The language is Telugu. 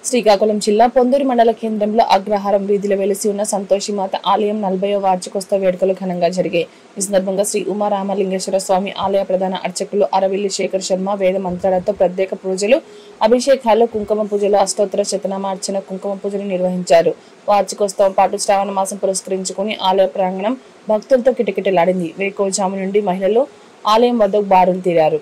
శ్రీకాకుళం జిల్లా పొందూరు మండల కేంద్రంలో అగ్రహారం వీధిలో వెలిసి ఉన్న సంతోషిమాత ఆలయం 40వ వార్షికోత్సవ వేడుకలు ఘనంగా జరిగాయి. ఈ సందర్భంగా శ్రీ ఉమారామలింగేశ్వర స్వామి ఆలయ ప్రధాన అర్చకులు అరవిల్లి శేఖర్ శర్మ వేద మంత్రాలతో ప్రత్యేక పూజలు, అభిషేకాలు, కుంకుమ పూజలు, అష్టోత్తర శతనామార్చన, కుంకుమ పూజలు నిర్వహించారు. వార్షికోత్సవం పాటు శ్రావణ మాసం పురస్కరించుకుని ఆలయ ప్రాంగణం భక్తులతో కిటకిటలాడింది. వేకువజాము నుండి మహిళలు ఆలయం వద్దకు బారులు తీరారు.